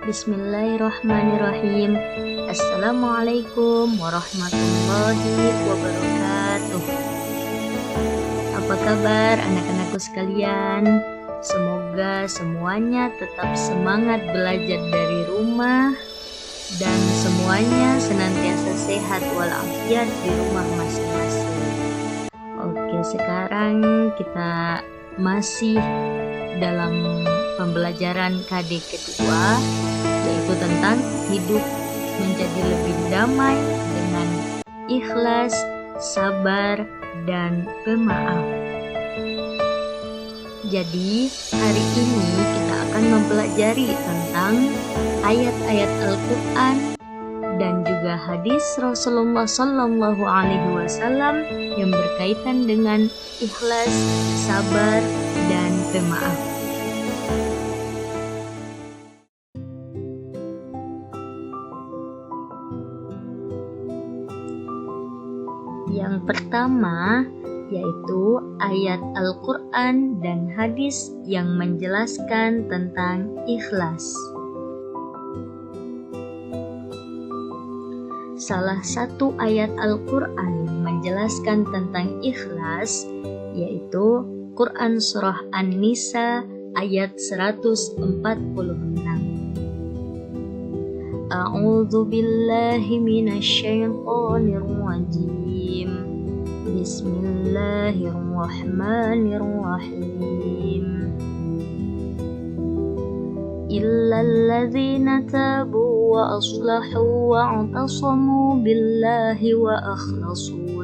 Bismillahirrahmanirrahim. Assalamualaikum warahmatullahi wabarakatuh. Apa kabar anak-anakku sekalian? Semoga semuanya tetap semangat belajar dari rumah dan semuanya senantiasa sehat walafiat di rumah masing-masing. Oke, sekarang kita masih dalam pembelajaran KD kedua, yaitu tentang hidup menjadi lebih damai dengan ikhlas, sabar, dan pemaaf. Jadi hari ini kita akan mempelajari tentang ayat-ayat Al-Quran dan juga hadis Rasulullah Sallallahu Alaihi Wasallam yang berkaitan dengan ikhlas, sabar, dan pemaaf. Yang pertama yaitu ayat Al-Quran dan hadis yang menjelaskan tentang ikhlas. Salah satu ayat Al-Quran yang menjelaskan tentang ikhlas yaitu Quran Surah An-Nisa ayat 146. A'udzu billahi minasyaitonir rajim. Bismillahirrahmanirrahim. Illal ladzina tabu wa aslahu wa i'tasamu billahi wa akhlasu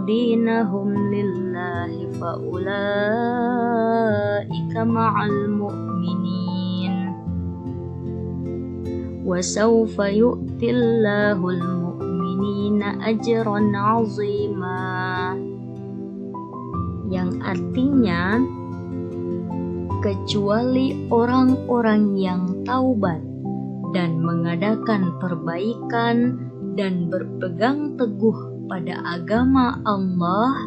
dinahum lillahi faulaika ma'al mu'minin wa sawfa yu'tillahul mu'minina ajran 'azima, yang artinya kecuali orang-orang yang taubat dan mengadakan perbaikan dan berpegang teguh pada agama Allah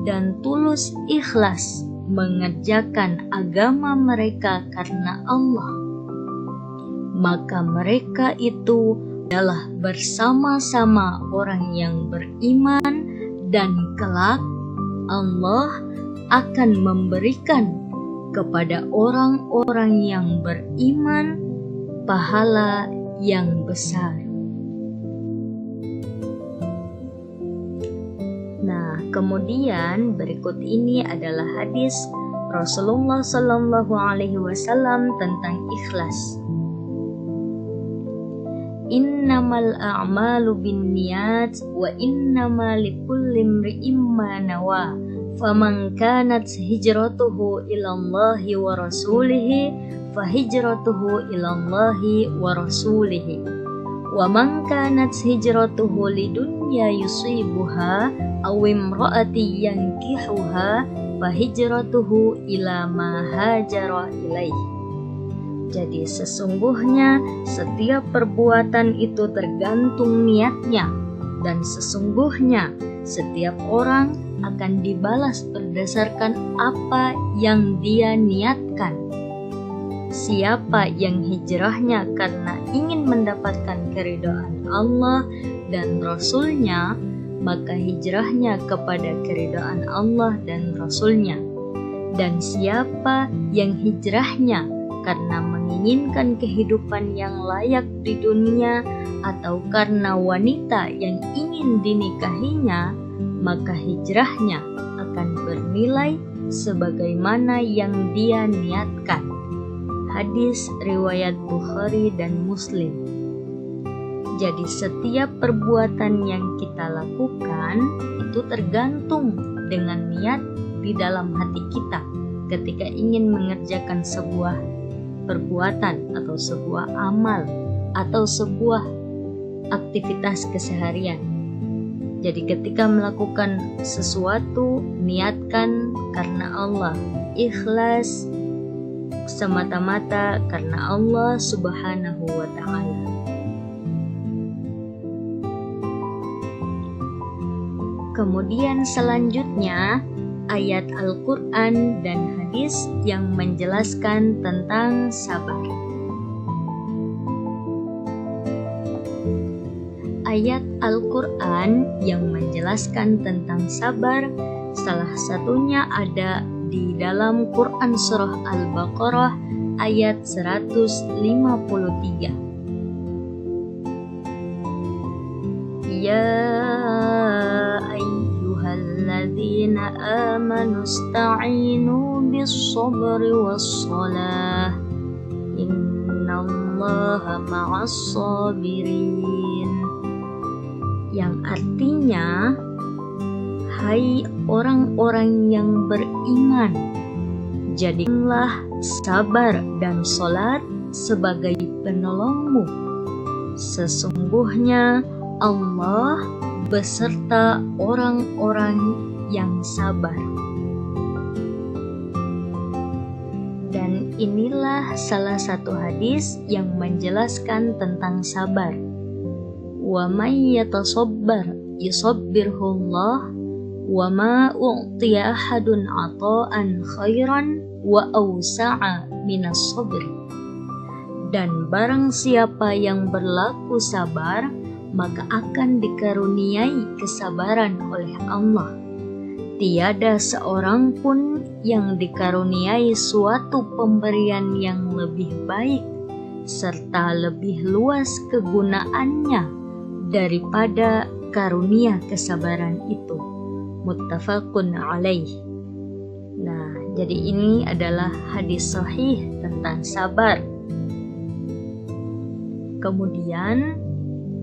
dan tulus ikhlas mengerjakan agama mereka karena Allah, maka mereka itu adalah bersama-sama orang yang beriman, dan kelak Allah akan memberikan kepada orang-orang yang beriman pahala yang besar. Nah, kemudian berikut ini adalah hadis Rasulullah Sallallahu Alaihi Wasallam tentang ikhlas. Innamal a'malu binniyat wa innama likulli imri'in ma nawa. Faman kanat hijratuhu ilallahi wa rasulihi fahijratuhu ilallahi wa rasulihi. Wa man kanat hijratuhu lidunya yusibuha aw imra'ati yankihuha fahijratuhu ila ma hajara ilaihi. Jadi sesungguhnya setiap perbuatan itu tergantung niatnya, dan sesungguhnya setiap orang akan dibalas berdasarkan apa yang dia niatkan. Siapa yang hijrahnya karena ingin mendapatkan keridhaan Allah dan Rasul-Nya, maka hijrahnya kepada keridhaan Allah dan Rasul-Nya. Dan siapa yang hijrahnya karena menginginkan kehidupan yang layak di dunia atau karena wanita yang ingin dinikahinya, maka hijrahnya akan bernilai sebagaimana yang dia niatkan. Hadis riwayat Bukhari dan Muslim. Jadi setiap perbuatan yang kita lakukan itu tergantung dengan niat di dalam hati kita ketika ingin mengerjakan sebuah perbuatan atau sebuah amal atau sebuah aktivitas keseharian. Jadi ketika melakukan sesuatu, niatkan karena Allah, ikhlas semata-mata karena Allah Subhanahu wa Ta'ala. Kemudian selanjutnya ayat Al-Quran dan hadis yang menjelaskan tentang sabar. Ayat Al-Quran yang menjelaskan tentang sabar, salah satunya ada di dalam Quran Surah Al-Baqarah ayat 153. Ya ayyuhalladzina amanu ista'inu bis-sabri was-salah innallaha ma'as-sabirin. Yang artinya, hai orang-orang yang beriman, jadikanlah sabar dan sholat sebagai penolongmu. Sesungguhnya Allah beserta orang-orang yang sabar. Dan inilah salah satu hadis yang menjelaskan tentang sabar. Wa may yatasabbar yusabbirhullah wa ma u'tiya ahadun 'ata'an khairan wa awsa'a minas sabri. Dan barang siapa yang berlaku sabar, maka akan dikaruniai kesabaran oleh Allah. Tiada seorang pun yang dikaruniai suatu pemberian yang lebih baik serta lebih luas kegunaannya daripada karunia kesabaran itu. Muttafaqun alaih. Nah, jadi ini adalah hadis sahih tentang sabar. Kemudian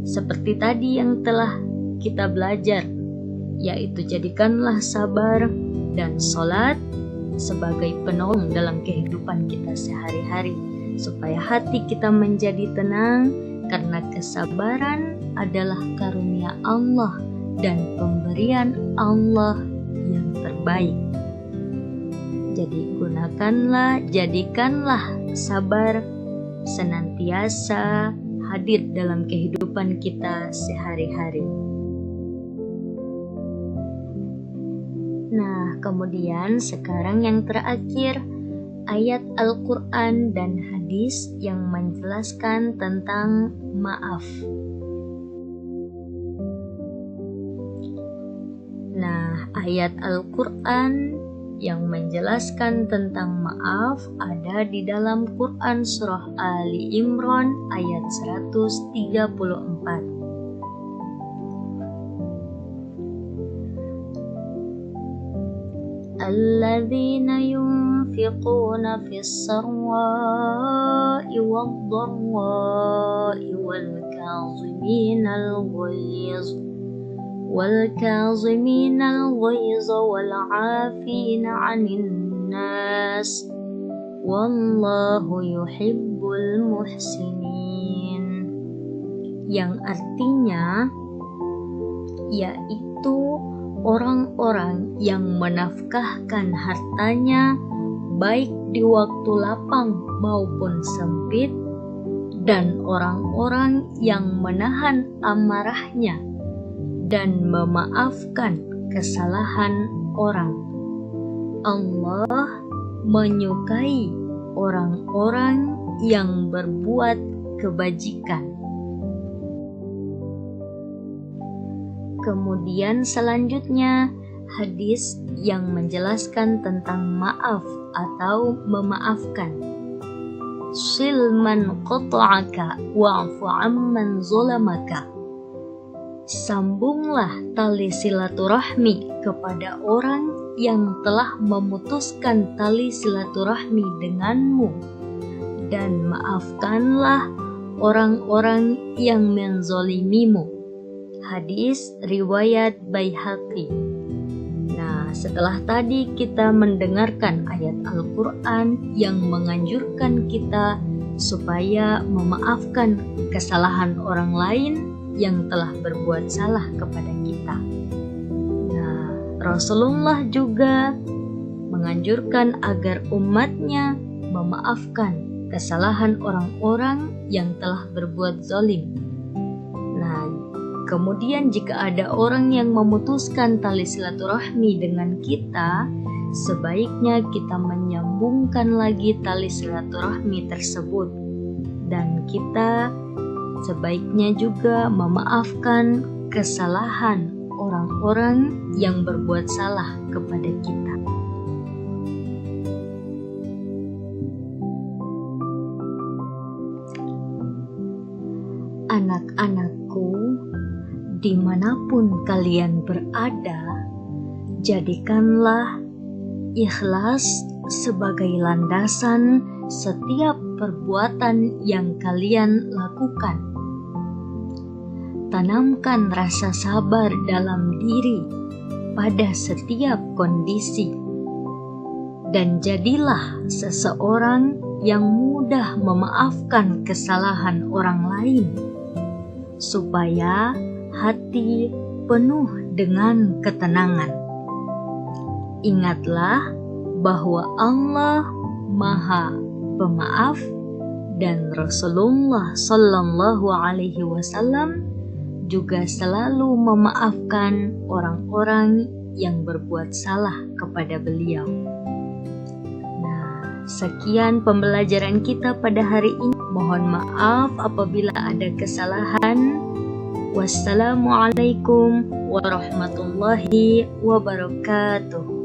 seperti tadi yang telah kita belajar, yaitu jadikanlah sabar dan sholat sebagai penolong dalam kehidupan kita sehari-hari, supaya hati kita menjadi tenang, karena kesabaran adalah karunia Allah dan pemberian Allah yang terbaik. Jadi jadikanlah sabar senantiasa hadir dalam kehidupan kita sehari-hari. Nah, kemudian sekarang yang terakhir, ayat Al-Quran dan hadis yang menjelaskan tentang maaf. Nah, ayat Al-Quran yang menjelaskan tentang maaf ada di dalam Quran Surah Ali Imran ayat 134. Alladzina yunfiquna fis sarra'i wad-dharra'i والكاظمين الغيظ والعافين عن الناس والله يحب المحسنين. Yang artinya yaitu orang-orang yang menafkahkan hartanya baik di waktu lapang maupun sempit, dan orang-orang yang menahan amarahnya dan memaafkan kesalahan orang. Allah menyukai orang-orang yang berbuat kebajikan. Kemudian selanjutnya hadis yang menjelaskan tentang maaf atau memaafkan. Sil man qata'aka wa'fu amman zalamaka. Sambunglah tali silaturahmi kepada orang yang telah memutuskan tali silaturahmi denganmu, dan maafkanlah orang-orang yang menzolimimu. Hadis riwayat Baihaqi. Nah, setelah tadi kita mendengarkan ayat Al-Quran yang menganjurkan kita supaya memaafkan kesalahan orang lain yang telah berbuat salah kepada kita. Nah, Rasulullah juga menganjurkan agar umatnya memaafkan kesalahan orang-orang yang telah berbuat zalim. Nah, Kemudian jika ada orang yang memutuskan tali silaturahmi dengan kita, sebaiknya kita menyambungkan lagi tali silaturahmi tersebut. Dan kita sebaiknya juga memaafkan kesalahan orang-orang yang berbuat salah kepada kita. Anak-anakku, dimanapun kalian berada, jadikanlah ikhlas sebagai landasan setiap perbuatan yang kalian lakukan. Tanamkan rasa sabar dalam diri pada setiap kondisi, dan jadilah seseorang yang mudah memaafkan kesalahan orang lain, supaya hati penuh dengan ketenangan. Ingatlah bahwa Allah Maha Pemaaf dan Rasulullah Shallallahu Alaihi Wasallam juga selalu memaafkan orang-orang yang berbuat salah kepada beliau. Nah, sekian pembelajaran kita pada hari ini. Mohon maaf apabila ada kesalahan. Wassalamualaikum warahmatullahi wabarakatuh.